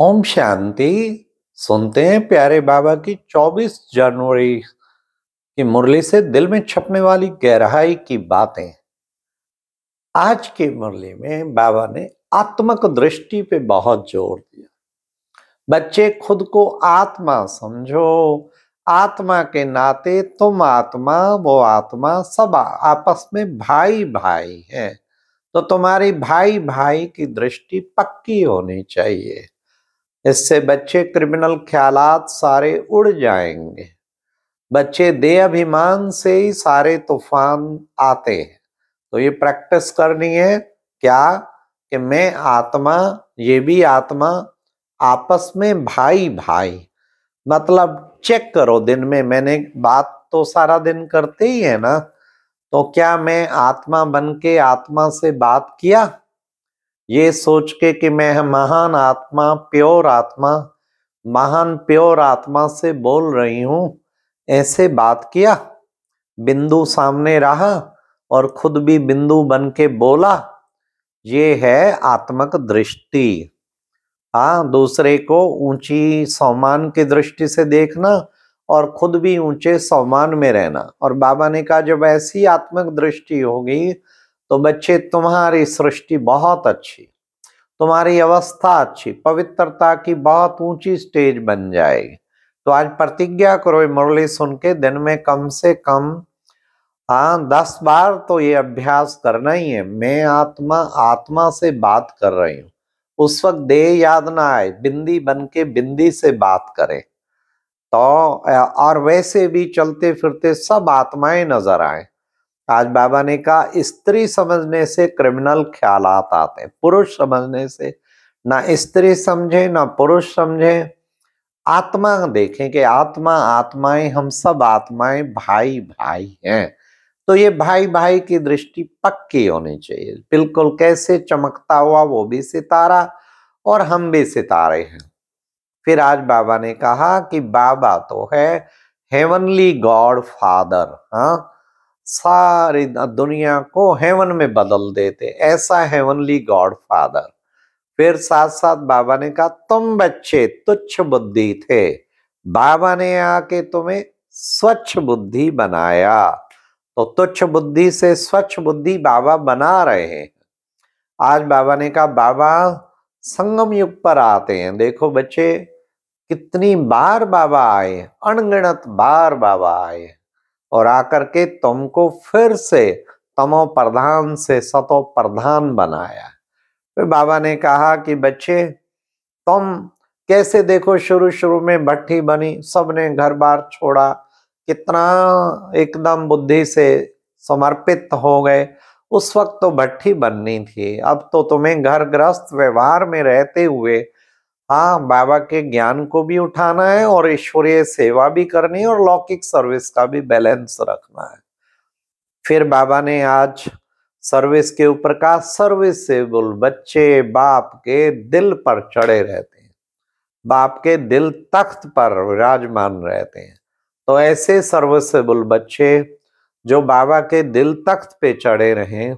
ओम शांति। सुनते हैं प्यारे बाबा की 24 जनवरी की मुरली से दिल में छपने वाली गहराई की बातें। आज की मुरली में बाबा ने आत्मक दृष्टि पे बहुत जोर दिया। बच्चे खुद को आत्मा समझो। आत्मा के नाते तुम आत्मा वो आत्मा सब आपस में भाई भाई है। तो तुम्हारी भाई भाई की दृष्टि पक्की होनी चाहिए। इससे बच्चे क्रिमिनल ख्यालात सारे उड़ जाएंगे। बच्चे देह अभिमान से ही सारे तूफान आते हैं। तो ये प्रैक्टिस करनी है क्या कि मैं आत्मा ये भी आत्मा आपस में भाई भाई। मतलब चेक करो दिन में मैंने बात तो सारा दिन करते ही है ना, तो क्या मैं आत्मा बन के आत्मा से बात किया ये सोच के कि मैं महान आत्मा प्योर आत्मा महान प्योर आत्मा से बोल रही हूं, ऐसे बात किया। बिंदु सामने रहा और खुद भी बिंदु बन के बोला। ये है आत्मक दृष्टि। हाँ, दूसरे को ऊंची सम्मान की दृष्टि से देखना और खुद भी ऊंचे सम्मान में रहना। और बाबा ने कहा जब ऐसी आत्मक दृष्टि होगी तो बच्चे तुम्हारी सृष्टि बहुत अच्छी, तुम्हारी अवस्था अच्छी, पवित्रता की बहुत ऊंची स्टेज बन जाएगी। तो आज प्रतिज्ञा करो मुरली सुन के दिन में कम से कम 10 बार तो ये अभ्यास करना ही है। मैं आत्मा आत्मा से बात कर रही हूँ। उस वक्त देह याद ना आए, बिंदी बन के बिंदी से बात करें। तो और वैसे भी चलते फिरते सब आत्माएं नजर आए। आज बाबा ने कहा स्त्री समझने से क्रिमिनल ख्यालात आते हैं, पुरुष समझने से ना स्त्री समझे ना पुरुष समझे। आत्मा देखें कि आत्मा आत्माएं हम सब आत्माएं भाई भाई हैं। तो ये भाई भाई की दृष्टि पक्की होनी चाहिए। बिल्कुल कैसे चमकता हुआ वो भी सितारा और हम भी सितारे हैं। फिर आज बाबा ने कहा कि बाबा तो है हेवनली गॉड फादर। हाँ, सारी दुनिया को हेवन में बदल देते, ऐसा हेवनली गॉड फादर। फिर साथ साथ बाबा ने कहा तुम बच्चे तुच्छ बुद्धि थे, बाबा ने आके तुम्हें स्वच्छ बुद्धि बनाया। तो तुच्छ बुद्धि से स्वच्छ बुद्धि बाबा बना रहे हैं। आज बाबा ने कहा बाबा संगम युग पर आते हैं। देखो बच्चे कितनी बार बाबा आए, अनगिनत बार बाबा आए और आकर के तुमको फिर से तमो प्रधान से सतो प्रधान बनाया। फिर बाबा ने कहा कि बच्चे तुम कैसे देखो शुरू शुरू में भट्ठी बनी, सबने घर बार छोड़ा, कितना एकदम बुद्धि से समर्पित हो गए। उस वक्त तो भट्ठी बननी थी, अब तो तुम्हें घर गृहस्थ व्यवहार में रहते हुए हाँ बाबा के ज्ञान को भी उठाना है और ईश्वरीय सेवा भी करनी है और लौकिक सर्विस का भी बैलेंस रखना है। फिर बाबा ने आज सर्विस के ऊपर कहा सर्विसेबल बच्चे बाप के दिल पर चढ़े रहते हैं, बाप के दिल तख्त पर विराजमान रहते हैं। तो ऐसे सर्विसेबल बच्चे जो बाबा के दिल तख्त पे चढ़े रहे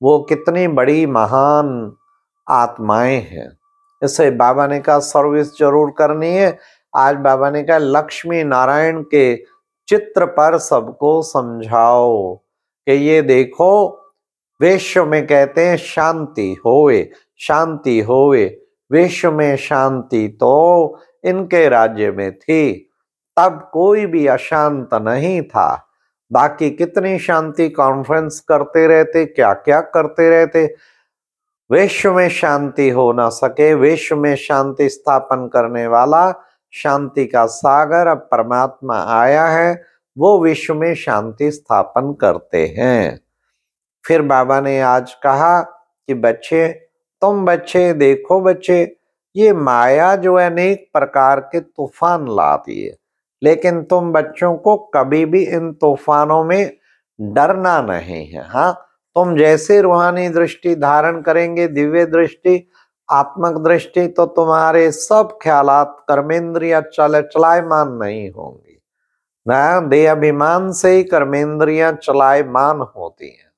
वो कितनी बड़ी महान आत्माएं हैं। इससे बाबा ने कहा सर्विस जरूर करनी है। आज बाबा ने कहा लक्ष्मी नारायण के चित्र पर सबको समझाओ कि ये देखो विश्व में कहते हैं शांति होवे, शांति होवे। विश्व में शांति तो इनके राज्य में थी, तब कोई भी अशांत नहीं था। बाकी कितनी शांति कॉन्फ्रेंस करते रहते, क्या क्या करते रहते। विश्व में शांति हो ना सके। विश्व में शांति स्थापन करने वाला शांति का सागर अब परमात्मा आया है, वो विश्व में शांति स्थापन करते हैं। फिर बाबा ने आज कहा कि बच्चे तुम बच्चे देखो बच्चे ये माया जो है अनेक प्रकार के तूफान लाती है, लेकिन तुम बच्चों को कभी भी इन तूफानों में डरना नहीं है। हाँ, तुम जैसे रूहानी दृष्टि धारण करेंगे, दिव्य दृष्टि आत्मक दृष्टि, तो तुम्हारे सब ख्यालात कर्मेंद्रियां चलायमान नहीं होंगी ना। देह अभिमान से ही कर्मेंद्रियां चलायमान होती हैं।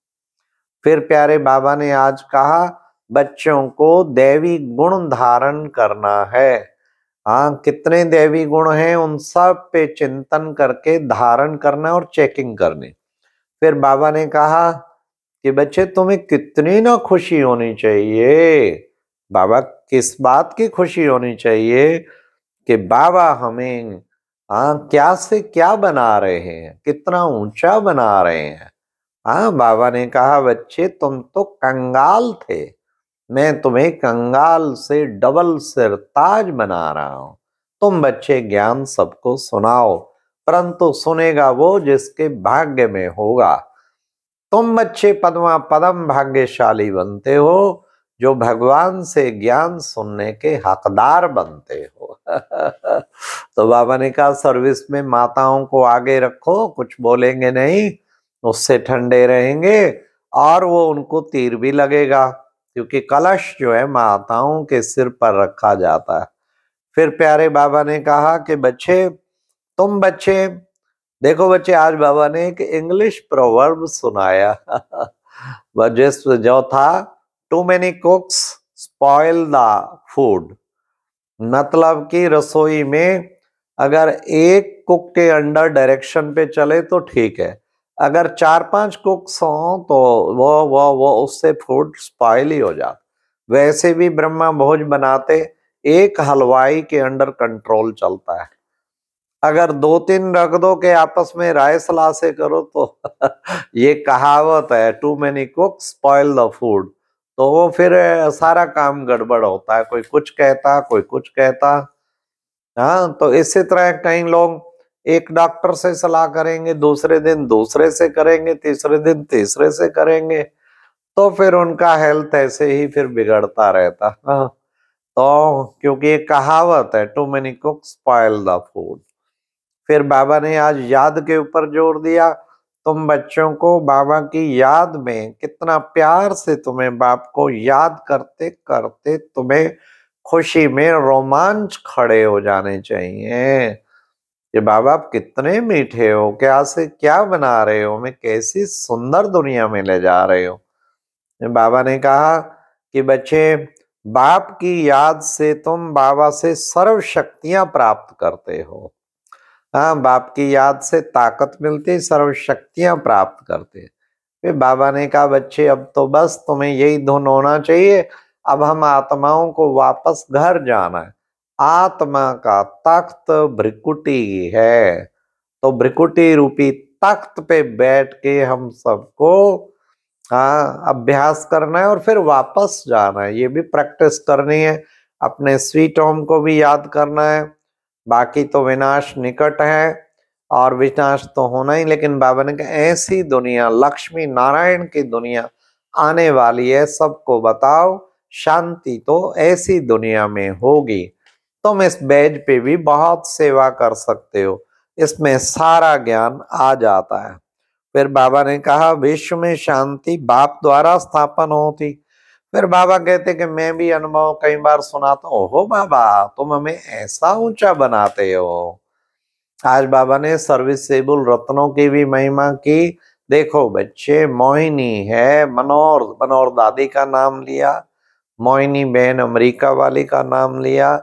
फिर प्यारे बाबा ने आज कहा बच्चों को दैवी गुण धारण करना है। हाँ, कितने दैवी गुण हैं उन सब पे चिंतन करके धारण करना और चेकिंग करनी। फिर बाबा ने कहा कि बच्चे तुम्हें कितनी ना खुशी होनी चाहिए। बाबा किस बात की खुशी होनी चाहिए कि बाबा हमें क्या से क्या बना रहे हैं, कितना ऊंचा बना रहे हैं। बाबा ने कहा बच्चे तुम तो कंगाल थे, मैं तुम्हें कंगाल से डबल सिरताज बना रहा हूं। तुम बच्चे ज्ञान सबको सुनाओ, परंतु सुनेगा वो जिसके भाग्य में होगा। तुम बच्चे पद्मा पदम भाग्यशाली बनते हो जो भगवान से ज्ञान सुनने के हकदार बनते हो। तो बाबा ने कहा सर्विस में माताओं को आगे रखो, कुछ बोलेंगे नहीं, उससे ठंडे रहेंगे और वो उनको तीर भी लगेगा, क्योंकि कलश जो है माताओं के सिर पर रखा जाता है। फिर प्यारे बाबा ने कहा कि बच्चे तुम बच्चे देखो बच्चे, आज बाबा ने एक इंग्लिश प्रोवर्ब सुनाया। जो था too many cooks spoil the food. मतलब कि रसोई में अगर एक कुक के अंडर डायरेक्शन पे चले तो ठीक है, अगर 4-5 कुक्स हों तो वो उससे फूड स्पॉइल ही हो जाता। वैसे भी ब्रह्मा भोज बनाते एक हलवाई के अंडर कंट्रोल चलता है, अगर 2-3 रख दो के आपस में राय सलाह से करो तो ये कहावत है too many cook spoil the food, तो वो फिर सारा काम गड़बड़ होता है, कोई कुछ कहता कोई कुछ कहता। तो इसी तरह कई लोग एक डॉक्टर से सलाह करेंगे, दूसरे दिन दूसरे से करेंगे, तीसरे दिन तीसरे से करेंगे, तो फिर उनका हेल्थ ऐसे ही फिर बिगड़ता रहता। तो क्योंकि एक कहावत है too many cook spoil the food. फिर बाबा ने आज याद के ऊपर जोर दिया। तुम बच्चों को बाबा की याद में कितना प्यार से तुम्हें बाप को याद करते करते तुम्हें खुशी में रोमांच खड़े हो जाने चाहिए कि बाबा आप कितने मीठे हो, क्या से क्या बना रहे हो, मैं कैसी सुंदर दुनिया में ले जा रहे हो। बाबा ने कहा कि बच्चे बाप की याद से तुम बाबा से सर्व शक्तियां प्राप्त करते हो। बाप की याद से ताकत मिलती, सर्व शक्तियां प्राप्त करते। फिर बाबा ने कहा बच्चे अब तो बस तुम्हें यही धुन होना चाहिए, अब हम आत्माओं को वापस घर जाना है। आत्मा का तख्त भ्रिकुटी है, तो भ्रिकुटी रूपी तख्त पे बैठ के हम सबको अभ्यास करना है और फिर वापस जाना है। ये भी प्रैक्टिस करनी है, अपने स्वीट होम को भी याद करना है। बाकी तो विनाश निकट है और विनाश तो होना ही, लेकिन बाबा ने कहा ऐसी दुनिया लक्ष्मी नारायण की दुनिया आने वाली है, सबको बताओ शांति तो ऐसी दुनिया में होगी। तुम इस बैज पे भी बहुत सेवा कर सकते हो, इसमें सारा ज्ञान आ जाता है। फिर बाबा ने कहा विश्व में शांति बाप द्वारा स्थापन होती। फिर बाबा कहते कि मैं भी अनुभव कई बार सुनाता हूँ, ओहो बाबा तुम हमें ऐसा ऊंचा बनाते हो। आज बाबा ने सर्विसेबल रत्नों की भी महिमा की। देखो बच्चे, मोहिनी है, मनोर दादी का नाम लिया, मोहिनी बहन अमेरिका वाली का नाम लिया,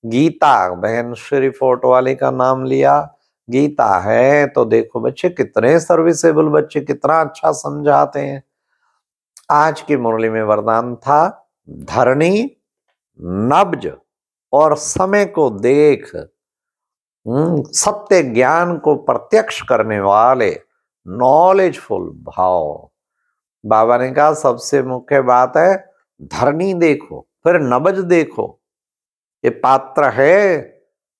गीता बहन श्री फोर्ट वाली का नाम लिया। गीता है तो देखो बच्चे कितने सर्विसेबल बच्चे, कितना अच्छा समझाते हैं। आज की मुरली में वरदान था धरणी, नब्ज और समय को देख सत्य ज्ञान को प्रत्यक्ष करने वाले नॉलेजफुल भाव। बाबा ने कहा सबसे मुख्य बात है धरणी देखो, फिर नब्ज देखो, ये पात्र है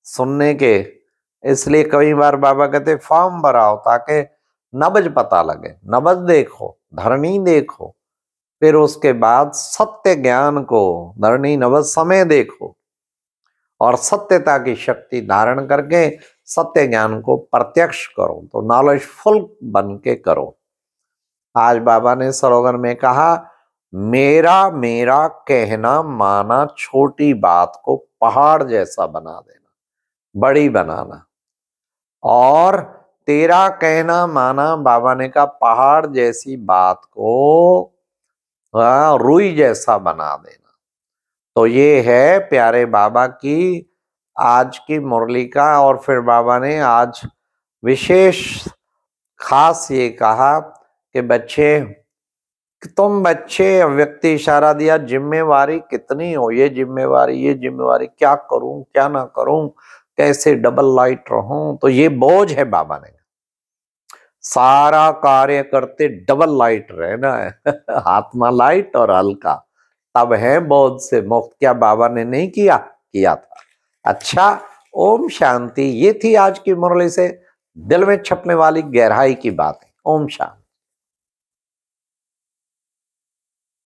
सुनने के। इसलिए कई बार बाबा कहते फॉर्म भराओ ताकि नब्ज पता लगे। नब्ज देखो, धरणी देखो, फिर उसके बाद सत्य ज्ञान को, धरणी नब्ज समय देखो और सत्यता की शक्ति धारण करके सत्य ज्ञान को प्रत्यक्ष करो, तो नॉलेजफुल बन के करो। आज बाबा ने सरोवर में कहा मेरा मेरा कहना माना, छोटी बात को पहाड़ जैसा बना देना, बड़ी बनाना। और तेरा कहना माना, बाबा ने कहा पहाड़ जैसी बात को हाँ, रुई जैसा बना देना। तो ये है प्यारे बाबा की आज की मुरली का। और फिर बाबा ने आज विशेष खास ये कहा कि बच्चे, तुम बच्चे, व्यक्ति इशारा दिया, जिम्मेवारी कितनी हो, ये जिम्मेवारी क्या करूं क्या ना करूं, कैसे डबल लाइट रहूं। तो ये बोझ है बाबा ने, सारा कार्य करते डबल लाइट रहना है आत्मा लाइट और हल्का, तब है बोझ से मुक्त। क्या बाबा ने नहीं किया? किया था। अच्छा, ओम शांति। ये थी आज की मुरली से दिल में छपने वाली गहराई की बातें। ओम शांति।